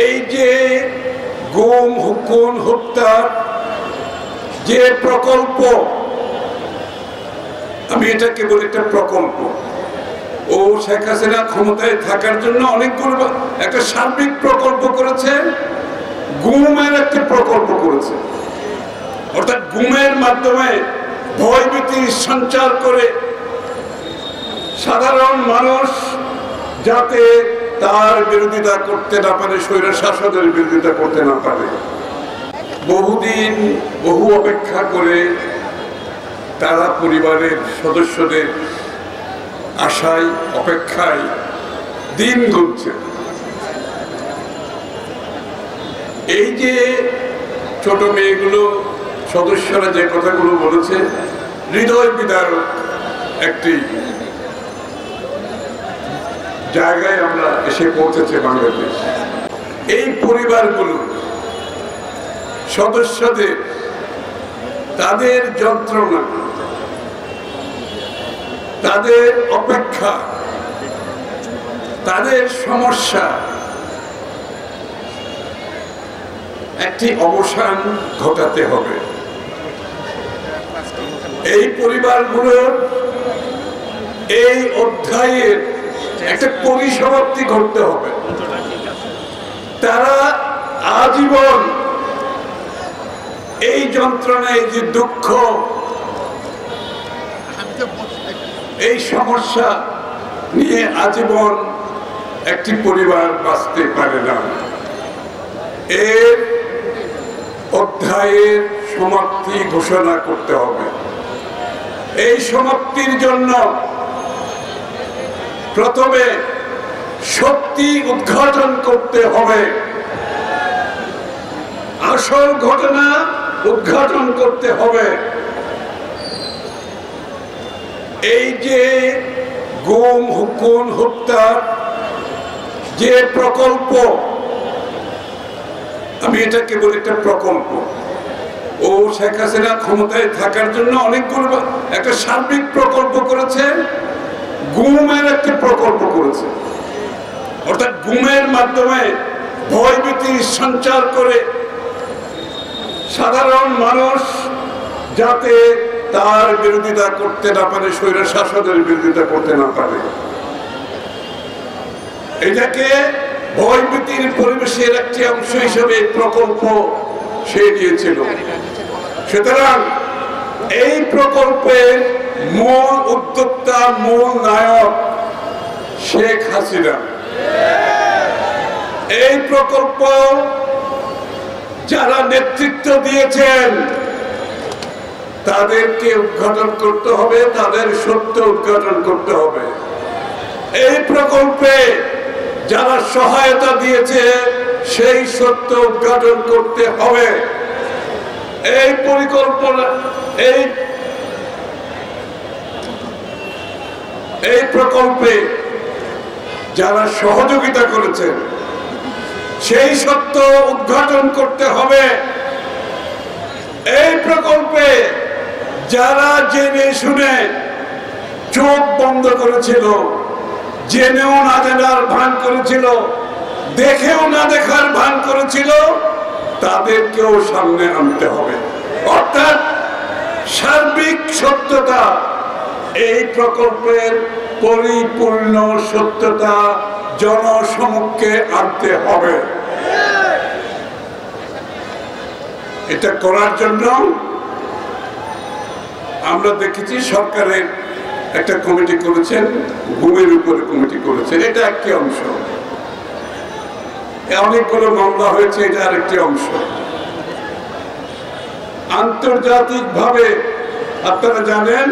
এই যে গুম খুন হত্যার যে প্রকল্প, আমি এটাকে বলি একটা প্রকল্প। ও শেখ হাসিনা ক্ষমতায় থাকার জন্য অনেকগুলো একটা সার্বিক প্রকল্প করেছে, গুমের একটা প্রকল্প করেছে। অর্থাৎ গুমের মাধ্যমে ভয়ভীতি সঞ্চার করে সাধারণ মানুষ যাতে তার বিরোধিতা করতে না পারে, স্বৈর শাসকের বিরোধিতা করতে না পারে। বহুদিন বহু অপেক্ষা করে তারা পরিবারের সদস্যদের আশায় অপেক্ষায় দিন গুনছে। এই যে ছোট মেয়েগুলো সদস্যরা যে কথাগুলো বলেছে, হৃদয় বিদারক একটি জায়গায় আমরা এসে পৌঁছেছে বাংলাদেশ। এই পরিবারগুলো সদস্যদের তাদের যন্ত্রণা, তাদের অপেক্ষা, তাদের সমস্যা একটি অবসান ঘটাতে হবে। এই পরিবারগুলোর এই অধ্যায়ের একটা পরিসমাপ্তি ঘটতে হবে। তারা আজীবন এই যন্ত্রণা, এই যে দুঃখ, এই সমস্যা নিয়ে আজীবন একটি পরিবার বাঁচতে পারে না। এর অধ্যায়ের সমাপ্তি ঘোষণা করতে হবে। এই সমাপ্তির জন্য প্রথমে সত্যি উদ্ঘাটন করতে হবে, আসল ঘটনা উদ্ঘাটন করতে হবে। এই যে গুম খুন হত্যার যে প্রকল্প, আমি এটাকে বলি একটা প্রকল্প। ও শেখ হাসিনা ক্ষমতায় থাকার জন্য অনেকগুলো একটা সার্বিক প্রকল্প করেছে, গুমের একটা প্রকল্প করেছে। অর্থাৎ গুমের মাধ্যমে ভয়ভীতি সঞ্চার করে সাধারণ মানুষ যাতে তার বিরোধিতা করতে না পারে, স্বৈর শাসকের বিরোধিতা করতে না পারে, এটাকে ভয়ভীতির পরিবেশের একটি অংশ হিসেবে প্রকল্প সে দিয়েছিল। সুতরাং এই প্রকল্পের মূল উদ্যোক্তা, মূল নায়ক শেখ হাসিনা। এই প্রকল্প যারা নেতৃত্ব দিয়েছেন তাদেরকে উদ্ঘাটন করতে হবে, তাদের সত্য উদ্ঘাটন করতে হবে। এই প্রকল্পে যারা সহায়তা দিয়েছে সেই সত্য উদ্ঘাটন করতে হবে। এই পরিকল্পনা, এই প্রকল্পে যারা সহযোগিতা করেছেন সেই সত্য উদ্ঘাটন করতে হবে। এই প্রকল্পে যারা জেনে শুনে চোখ বন্ধ করেছিল, জেনেও না জানার ভান করেছিল, দেখেও না দেখার ভান করেছিল, তাদেরকেও সামনে আনতে হবে। অর্থাৎ সার্বিক সত্যতা, এই প্রকল্পের পরিপূর্ণ সত্যতা জনসমক্ষে আনতে হবে। এটা করার জন্য আমরা দেখেছি সরকারের একটা কমিটি করেছেন, গুমের উপরে কমিটি করেছেন, এটা একটি অংশ। অনেকগুলো মামলা হয়েছে, এটা আরেকটি অংশ। আন্তর্জাতিকভাবে আপনারা জানেন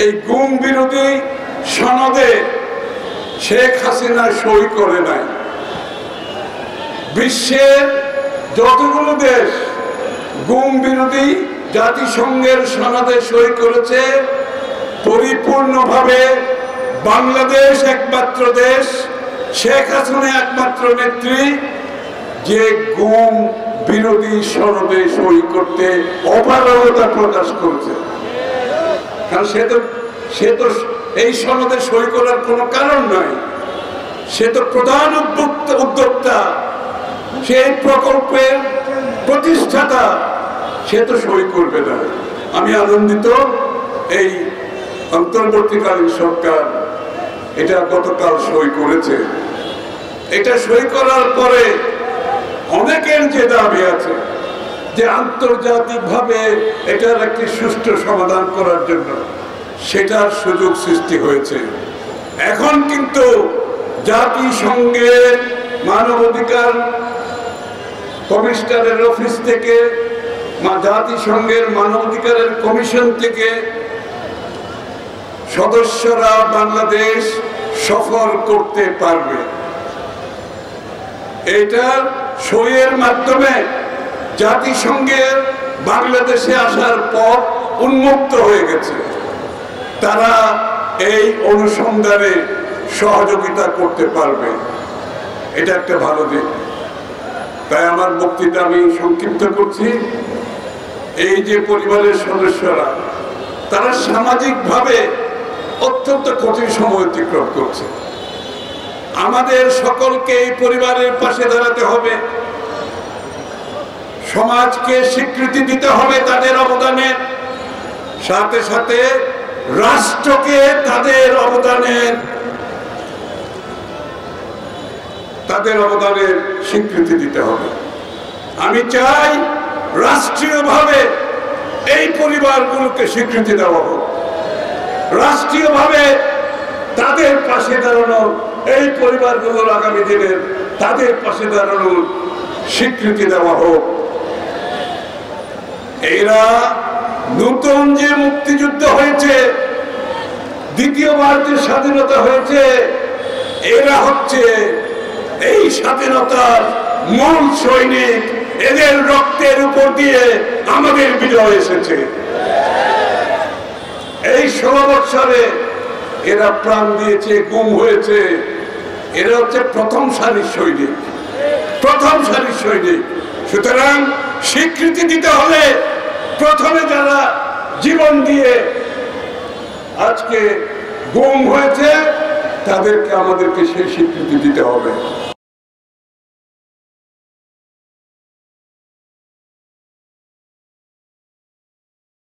এই গুম বিরোধী সনদে শেখ হাসিনা সই করে নাই। বিশ্বের যতগুলো দেশ গুম বিরোধী জাতিসংঘের সনদে সই করেছে, পরিপূর্ণভাবে বাংলাদেশ একমাত্র দেশ, শেখ হাসিনা একমাত্র নেত্রী যে গুম বিরোধী সনদে সই করতে অপারগতা প্রকাশ করেছে। কারণ সে তো এই সনদে সই করার কোনো কারণ নাই। সে তো প্রধান উদ্যোক্তা, সেই প্রকল্পের প্রতিষ্ঠাতা, সে তো সই করবে না। আমি আনন্দিত এই অন্তর্বর্তীকালীন সরকার এটা গতকাল সই করেছে। এটা সই করার পরে অনেকের যে দাবি আছে যে আন্তর্জাতিকভাবে এটার একটি সুষ্ঠু সমাধান করার জন্য, সেটার সুযোগ সৃষ্টি হয়েছে। এখন কিন্তু জাতিসংঘের মানবাধিকার কমিশনারের অফিস থেকে, জাতিসংঘের মানবাধিকারের কমিশন থেকে সদস্যরা বাংলাদেশ সফর করতে পারবে। এটার সইয়ের মাধ্যমে জাতিসংঘের বাংলাদেশে আসার পথ উন্মুক্ত হয়ে গেছে। তারা এই অনুসন্ধানে সহযোগিতা করতে পারবে। এটা একটা ভালো দিক। তাই আমার বক্তৃতা আমি সংক্ষিপ্ত করছি। এই যে পরিবারের সদস্যরা, তারা সামাজিকভাবে অত্যন্ত কঠিন সময় অতিক্রম করছে। আমাদের সকলকে এই পরিবারের পাশে দাঁড়াতে হবে, সমাজকে স্বীকৃতি দিতে হবে তাদের অবদানের, সাথে সাথে রাষ্ট্রকে তাদের অবদানের স্বীকৃতি দিতে হবে। আমি চাই রাষ্ট্রীয়ভাবে এই পরিবারগুলোকে স্বীকৃতি দেওয়া হোক, রাষ্ট্রীয়ভাবে তাদের পাশে দাঁড়ানো, এই পরিবারগুলোর আগামী দিনের তাদের পাশে দাঁড়ানোর স্বীকৃতি দেওয়া হোক। এরা নতুন যে মুক্তিযুদ্ধ হয়েছে, দ্বিতীয়বার যে স্বাধীনতা হয়েছে, এরা হচ্ছে এই স্বাধীনতার মূল সৈনিক। এদের রক্তের উপর দিয়ে আমাদের বিজয় এসেছে। এই 16 বছরে এরা প্রাণ দিয়েছে, গুম হয়েছে। এরা হচ্ছে প্রথম সারির সৈনিক, প্রথম সারির সৈনিক। সুতরাং স্বীকৃতি দিতে হলে প্রথমে যারা জীবন দিয়ে আজকে গুম হয়েছে, তাদেরকে আমাদেরকে সেই স্বীকৃতি দিতে হবে।